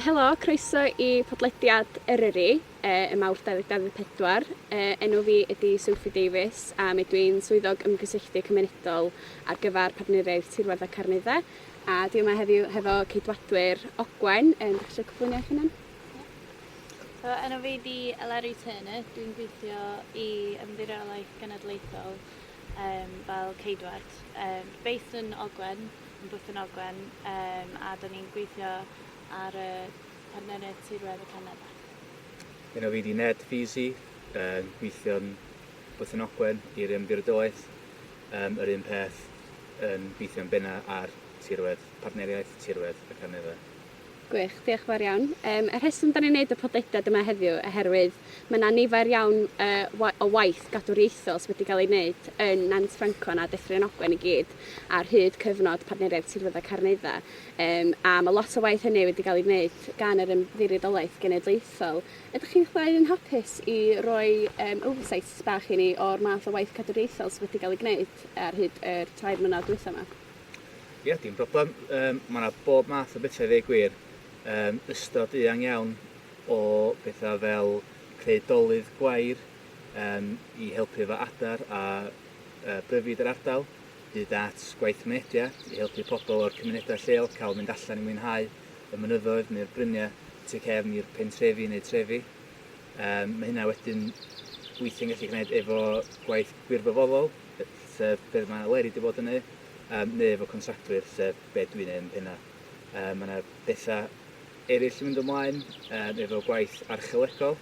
Helo, croeso i Bodlediad Eryri y Mawrth 2024. Enw fi ydy Sophie Davies a mi dwi'n swyddog ymgysylltu cymunedol ar gyfer Partneriaeth Tirlun y Carneddau. A dwi yma heddiw hefo ceidwadwyr Ogwen. Ydych chi'n cyflwyno eich hunan? So, enw fi ydy Eleri Turner. Dwi'n gweithio i Ymddiriedolaeth Genedlaethol fel ceidwad. Based yn Ogwen, yn Bwthyn Ogwen, a da ni'n gweithio ar y Partneriaeth Tirlun y Carneddau. Enw fi ydy Ned Feesey, gweithio'n Bwthyn Ogwen i'r Ymddiriedolaeth. Yr un peth yn gweithio'n benna ar Partneriaeth Tirlun y Carneddau. Gwych, diolch yn fawr iawn. Y rheswm da ni'n neud y podlediad yma heddiw oherwydd mae yna nifer iawn o waith cadwraethol sydd wedi cael ei wneud yn Nant Ffrancon a Dyffryn Ogwen i gyd ar hyd cyfnod Partneriaeth Tirlun y Carneddau. A mae lot o waith hynny wedi cael ei wneud gan yr Ymddiriedolaeth Genedlaethol. Ydych chi'n chwaer yn hapus i roi oversight bach i ni o'r math o waith cadwraethol sydd wedi cael ei wneud ar hyd yr 3 mlynedd diwethaf yma? Ie, dim problem. Mae yna bob math o bethau ddeu gwir. Ystod eang iawn o bethau fel creu dolydd gwair i helpu efo adar a bryfyd yr ardal, hyd at gwaith mynediad i helpu pobl o'r cymunedau lleol cael mynd allan i mwynhau y mynyddoedd neu'r bryniau tu cefn i'r pentrefi neu trefi. Mae hynna wedyn weithio'n gallu gwneud efo gwaith gwirfoddol, sef beth mae Eleri wedi bod yn ei, neu efo contractwyr, sef beth dwi'n ei yn penna. Mae yna bethau eraill yn mynd ymlaen efo gwaith archeolegol,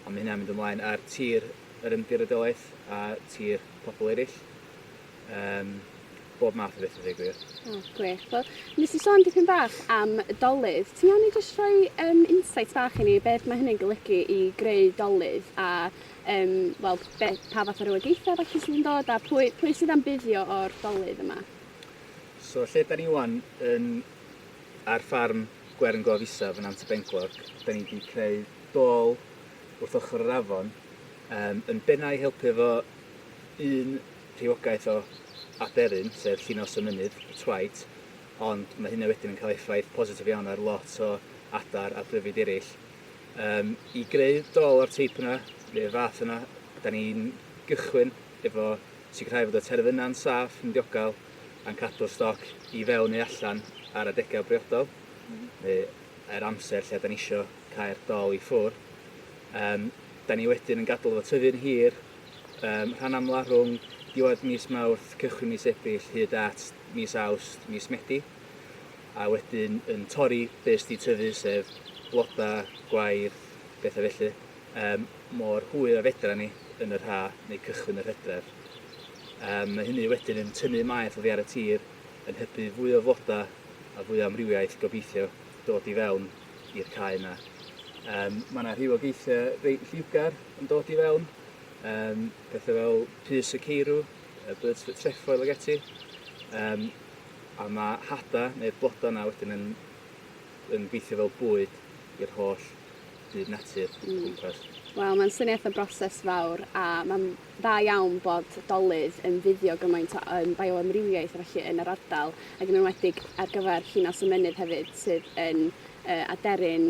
a mae hynna'n mynd ymlaen ar tir yr ymddiriedolaeth a tir pobl eraill. Bob math o beth o ddeg gwir. Gwych. Wel, nes i sôn dipyn bach am dolydd. Ti'n iawn i jyst rhoi insight bach i ni beth mae hynny'n golygu i greu dolydd a pa fath o rywogaethau falle sydd yn dod a pwy sydd am buddio o'r dolydd yma? So, lle da ni wan ar ffarm Gwern Gof Isaf yn Nant y Bengwlog, da ni wedi creu dôl wrth ochr yr afon yn benna i helpu efo un rhywogaeth o aderyn, sef Llunos y Mynydd, Twaid, ond mae hynny wedyn yn cael effaith positif iawn ar lot o adar a bryfyd eraill. I greu dôl o'r teip yna, neu fath yna, da ni'n gychwyn efo sicrhau fod y terfyna'n saff yn diogel a'n cadw'r stoc i fewn neu allan ar adegau briodol, neu yr amser lle da ni isio cael dôl i ffwr. Da ni wedyn yn gadael efo tyfu'n hir, rhan amla rhwng diwedd mis Mawrth, cychwyn mis Ebrill, hyd at mis Awst, mis Medi, a wedyn yn torri beth sydd wedi tyfu, sef bloda, gwair, bethau felly, mor hwyr a fedra ni yn yr ha neu cychwyn yr Hydref. Mae hynny wedyn yn tynnu maeth oddi ar y tir, yn hybu fwy o floda a fwy o amrywiaeth gobeithio dod i fewn i'r cae yna. Mae yna rhywogaethau reit lliwgar yn dod i fewn, pethau fel pys y ceirw, birds foot trefoil ag eti, a mae hada neu'r bloda yna wedyn yn gweithio fel bwyd i'r holl byd natur gwmpas. Wel, mae'n syniad o broses fawr a mae'n dda iawn bod dolydd yn fuddio gymaint o bioamrywiaeth felly yn yr ardal ac yn enwedig ar gyfer Llunos y Mynydd hefyd sydd yn aderyn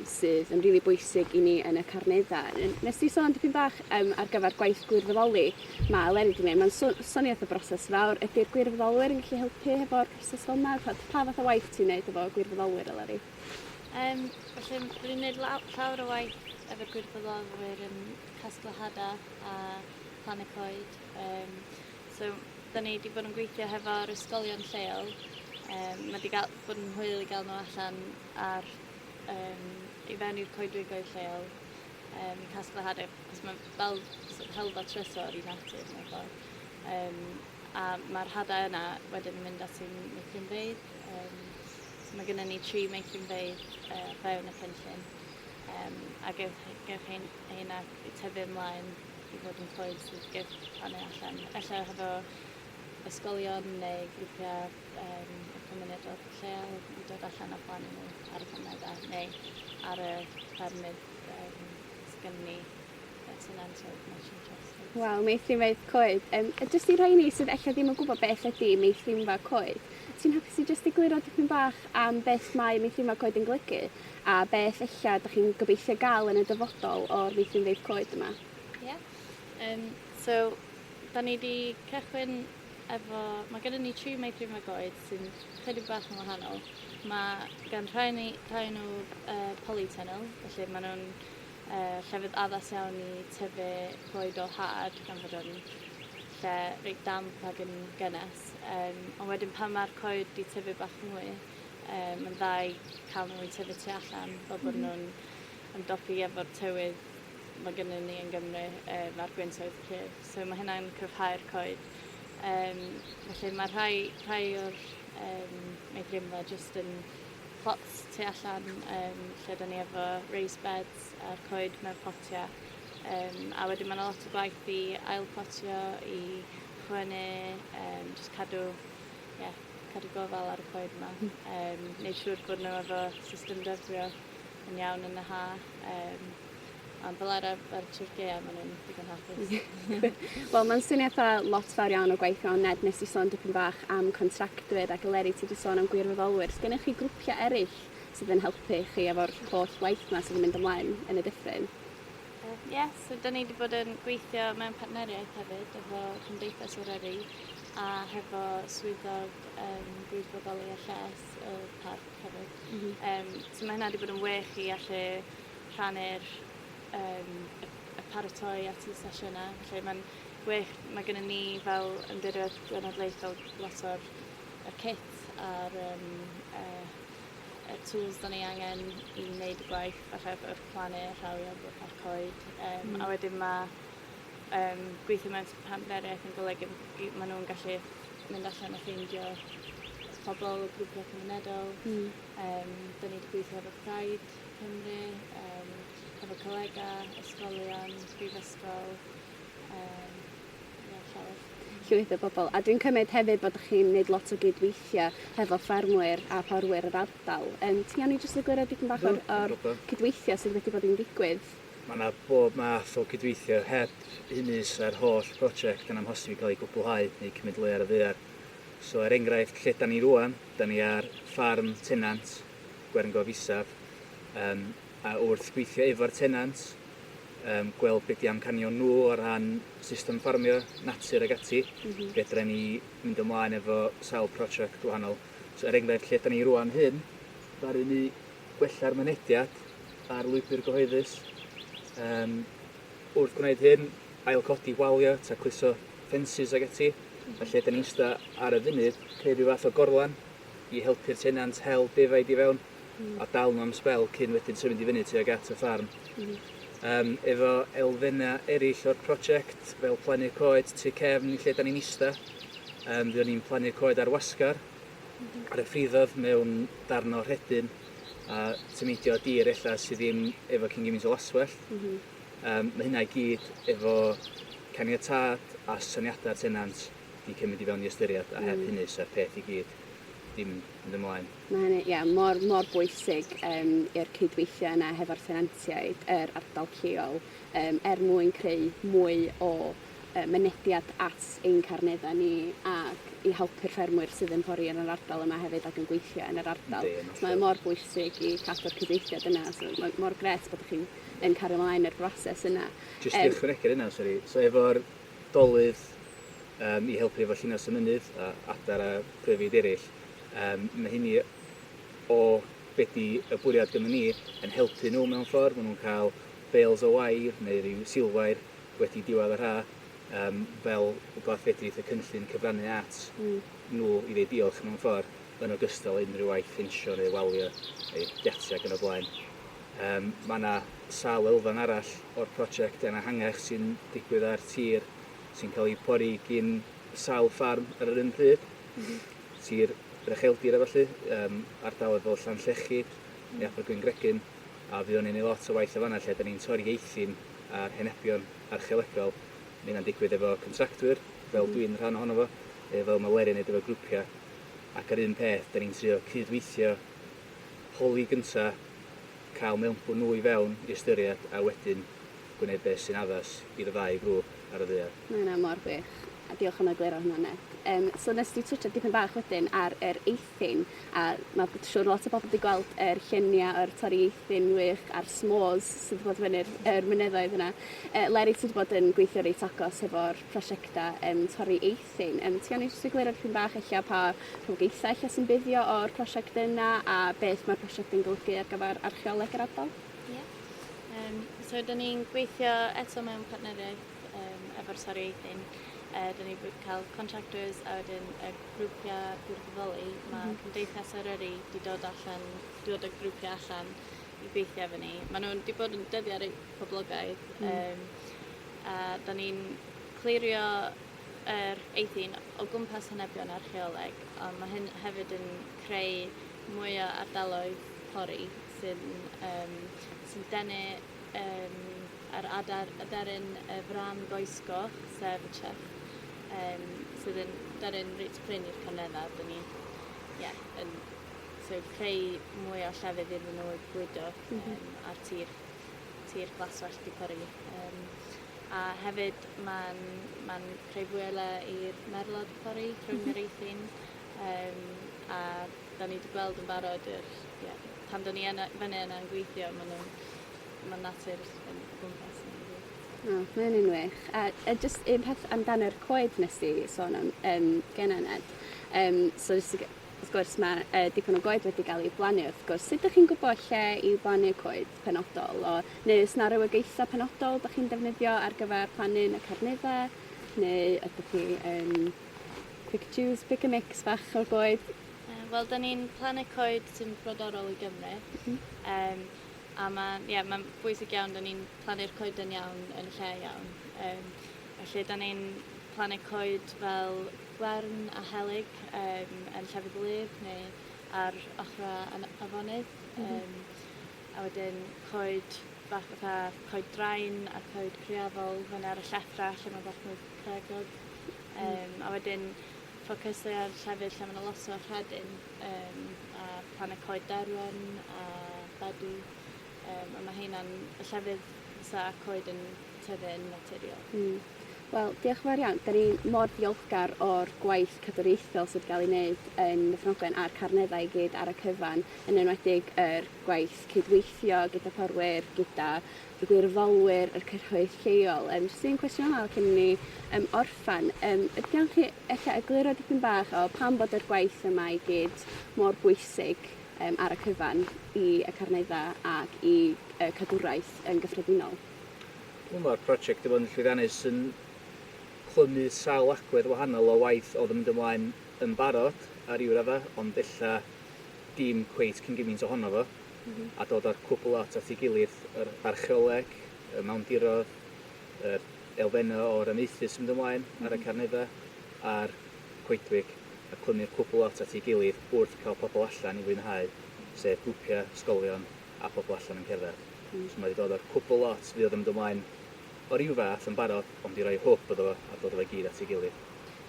sydd yn rili bwysig i ni yn y Carneddau. Nes ti sôn dipyn bach ar gyfer gwaith gwirfoddoli mae Eleri wedi gwneud. Mae'n syniad o broses fawr. Ydy'r gwirfoddolwyr yn gallu helpu efo'r broses fel yna? Pa fath o waith ti'n gwneud efo gwirfoddolwyr, Eleri? Felly, dwi'n gwneud llawer o waith efo gwirfoddolwyr yn casglu hada a plannu coed. So, da ni wedi bod yn gweithio hefo'r ysgolion lleol. Mae wedi bod yn hwyl i gael nhw allan i fewn i'r coedwigoedd lleol i casglu hadau, cos mae fel helfa trysor i natur mewn ffordd. A mae'r hadau yna wedyn yn mynd at i'n meithrinfeydd. So mae gennym ni 3 meithrinfeydd fewn y cynllun. A gewch hynna tyfu ymlaen i fod yn coed sydd gewch plannu allan. Ella hefo ysgolion neu grwpiau cymuned o'r lleol i dod allan a plannu nhw ar y cymunedau neu ar y ffermydd sydd gennym ni tenantiaid National Trust. Wel, meithrinfeydd coed. Jyst i rhai ni sydd eich ddim yn gwybod beth ydy meithrinfa coed, ti'n hapus i jyst egluro dipyn bach am beth mae meithrinfa coed yn golygu a beth eich ydych chi'n gobeithio gael yn y dyfodol o'r meithrinfeydd coed yma? Ie. So, da ni wedi cychwyn efo, mae gennym ni 3 meithrinfa coed sy'n chydig bach yn wahanol. Mae gan rhai nhw polytunnel, felly maen nhw'n llefydd addas iawn i tyfu coed o had, gan fod yn lle reit damp ac yn gynnes. Ond wedyn pan mae'r coed wedi tyfu bach mwy, mae'n dda i cael nhw i tyfu tu allan, fel bod nhw'n ymdopi efo'r tywydd mae gennym ni yn Gymru ar gwyntoedd cryf. So mae hynna'n cryfhau'r coed. Felly mae rhai o'r meithrinfa jyst yn plots tu allan, lle da ni efo raised beds a'r coed mewn potiau. A wedyn mae'n lot o gwaith i ailpotio, i chwynnu, jyst cadw gofal ar y coed yma. Neud siŵr bod nhw efo system dyfrio yn iawn yn y ha. Ond fel ar Turkey, maen nhw'n digon hapus. Wel, mae'n syniad lot fawr iawn o gwaith mewn. Ned, nes i sôn dipyn bach am contractwyr ac Eleri, ti wedi sôn am gwirfoddolwyr. Gennych chi grwpiau eraill sydd yn helpu chi efo'r holl waith yma sydd yn mynd ymlaen yn y dyffryn? So da ni wedi bod yn gweithio mewn partneriaeth hefyd efo Cymdeithas Eryri a hefo swyddog gwirfoddoli a lles y parc hefyd. So mae hynna wedi bod yn wych i allu rhannu'r y paratoi at y sesiynau. Felly mae'n wych, mae gennym ni fel Ymddiriedolaeth Genedlaethol lot o'r kit a'r tools da ni angen i wneud y gwaith, falle efo'r plannu, rhawio a'r coed. A wedyn mae gweithio mewn partneriaeth yn golygu maen nhw'n gallu mynd allan a ffeindio pobl, grwpiau cymunedol. Da ni wedi gweithio efo Pride Cymru, efo colega, ysgolion, brifysgol, llawer. Llwyth o bobl. A dwi'n cymryd hefyd bod chi'n gwneud lot o gydweithio hefo ffermwyr a porwyr yr ardal. Ti'n iawn i jyst egluro dipyn bach o'r cydweithio sydd wedi bod yn digwydd? Mae yna bob math o gydweithio heb unis ar holl prosiect yn amhosib i cael ei gwblhau neu cymryd le ar y ddaear. So, enghraifft, lle da ni rwan, da ni ar ffarm tenant, Gwerin Isaf, a wrth gweithio efo'r tenant, gweld beth i amcanio nhw o ran system ffarmio, natur ag ati, fedra ni mynd ymlaen efo sawl prosiect gwahanol. So, enghraifft, lle da ni rwan hyn, ddaru ni gwella'r mynediad ar lwybr gyhoeddus. Wrth gwneud hyn, ailcodi walio, tacluso ffensys ag ati, a lle da ni'n ista ar y funud, creu rhyw fath o gorlan i helpu'r tenant hel defaid i fewn a dal nhw am sbel cyn wedyn symud i fyny tuag at y ffarm. Efo elfennau eraill o'r prosiect, fel plannu'r coed tu cefn i lle da ni'n ista, fyddwn ni'n plannu'r coed ar wasgar, ar y ffriddodd mewn darn o rhedyn, a tymudio dir ella sydd ddim efo cyn gymaint o laswell. Mae hynna i gyd efo caniatad a syniadau'r tenant i cymryd i fewn i ystyried a heb hynny sy'r peth i gyd ddim yn ymlaen. Mae hynny, mor bwysig i'r cydweithio yna hefo'r tenantiaid, yr ardal lleol, mwyn creu mwy o mynediad at ein carneddau ni ac i helpu'r ffermwyr sydd yn pori yn yr ardal yma hefyd ac yn gweithio yn yr ardal. Mae mor bwysig i cadw'r cydweithiad yna, so mor gret bod chi'n cario ymlaen i'r broses yna. Jyst i ychwanegu'r yna, sori. So efo'r dolydd i helpu efo llunas y mynydd a adar a pryfyd eraill, mae hynny o beth i y bwriad gynnu ni yn helpu nhw mewn ffordd. Maen nhw'n cael bales o wair neu ryw silwair wedi diwedd yr ha, fel rhywbeth fedrith y cynllun cyfrannu at nhw i ddweud diolch mewn ffordd yn ogystal unrhyw waith ffensio neu walio neu giatia ac yn o blaen. Mae yna sawl elfen arall o'r prosiect yn ehangach sy'n digwydd ar tir sy'n cael ei pori gyn sawl ffarm ar yr un pryd. Tir Rhycheldir a felly, ardaloedd fel Llanllechid, neu Abergwyn Gregyn, a fydd o'n ei lot o waith o fanna lle da ni'n torri eithin a'r henebion archeolegol. Mae hynna'n digwydd efo contractwyr, fel dwi'n rhan ohono fo, fel mae Eleri yn neud efo grwpiau. Ac ar un peth, da ni'n trio cydweithio holi gyntaf, cael mewnbwn nhw i fewn i ystyried, a wedyn gwneud beth sy'n addas i'r ddau grŵp ar y ddaear. Mae hynna mor wych, a diolch am egluro hwnna, Ned. So nes di twtio dipyn bach wedyn ar yr eithin, a mae siŵr lot o bobl wedi gweld yr lluniau o'r torri eithin wych a'r s'mores sydd wedi bod fyny'r mynyddoedd yna. Eleri, ti wedi bod yn gweithio reit agos efo'r prosiectau torri eithin. Ti o'n eisiau egluro dipyn bach eich pa rhwgeithau eich sy'n buddio o'r prosiect yna a beth mae'r prosiect yn golygu ar gyfer archeoleg yr ardal? So, da ni'n gweithio eto mewn partneriaeth efo'r torri eithin. Da ni'n cael contractors a wedyn y grwpiau gwirfoddoli. Mae Cymdeithas Eryri wedi dod y grwpiau allan i gweithio efo ni. Maen nhw wedi bod yn dyddiau reit poblogaidd. A da ni'n clirio yr eithin o gwmpas hynebion archeoleg, ond mae hyn hefyd yn creu mwy o ardaloedd pori sy'n denu ar aderyn y fran goesgoch, sef y chef, sydd yn daryn reit prin i'r Carneddau. Da ni creu mwy o llefydd iddyn nhw bwydo ar tir glaswell di pori. A hefyd mae'n creu fwy o le i'r merlod pori rhwng yr eithin. A da ni wedi gweld yn barod pan da ni fyny yna yn gweithio, mae natur yn gwmpas yna. Mae'n un wych. A jyst un peth amdano'r coed nes i sôn am genna, Ned. So wrth gwrs mae dipyn o goed wedi cael ei blannu wrth gwrs. Sut ydych chi'n gwybod lle i blannu coed penodol? Neu oes yna rywogaethau penodol ydych chi'n defnyddio ar gyfer plannu'n y Carneddau? Neu ydych chi pick a mix bach o'r goed? Wel, da ni'n plannu coed sy'n brodorol i Gymru. A mae'n bwysig iawn, da ni'n plannu'r coed yn iawn, yn lle iawn. Felly, da ni'n plannu coed fel gwern a helyg yn llefydd wlyb neu ar ochrau afonydd. A wedyn coed bach fatha coed draen a coed criafol fyny ar y llethra lle mae bach mwy pregog. A wedyn ffocysu ar llefydd lle mae'n lot o rhedyn a plannu coed derwen a bedw. A mae hynna'n y llefydd fysa coed yn tyfu yn naturiol. Wel, diolch yn fawr iawn. Da ni mor ddiolchgar o'r gwaith cadwraethol sydd wedi cael ei wneud yn Dyffryn a'r Carneddau i gyd ar y cyfan, yn enwedig yr gwaith cydweithio gyda porwyr, gyda y gwirfoddolwyr, yr cyrhoedd lleol. Jyst un cwestiwn yma cyn ni orffan. Ydych chi eich egluro dipyn bach o pam bod yr gwaith yma i gyd mor bwysig ar y cyfan i y Carneddau ac i cadwraeth yn gyffredinol? Mae'r prosiect wedi bod yn llwyddiannus yn clymu sawl agwedd wahanol o waith oedd yn mynd ymlaen yn barod ar i'w radda, ond ella dim cweit cyn gymaint ohono fo, a dod ar cwbl lot at ei gilydd, yr archeoleg, y mewndirodd, yr elfennau o'r amaethu sy'n mynd ymlaen ar y Carneddau, a'r coedwig, a clymu'r cwbl lot at ei gilydd wrth cael pobl allan i fwynhau, sef grwpiau, ysgolion a pobl allan yn cerdded. So mae wedi dod ar cwbl lot fydd oedd yn mynd ymlaen o ryw fath yn barod, ond i roi hwp iddo fo a dod efo gyd at ei gilydd.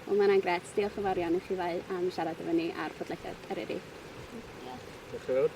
Wel, mae'n gret. Diolch yn fawr iawn i chi ddau am siarad efo ni ar Bodlediad Eryri. Diolch yn fawr.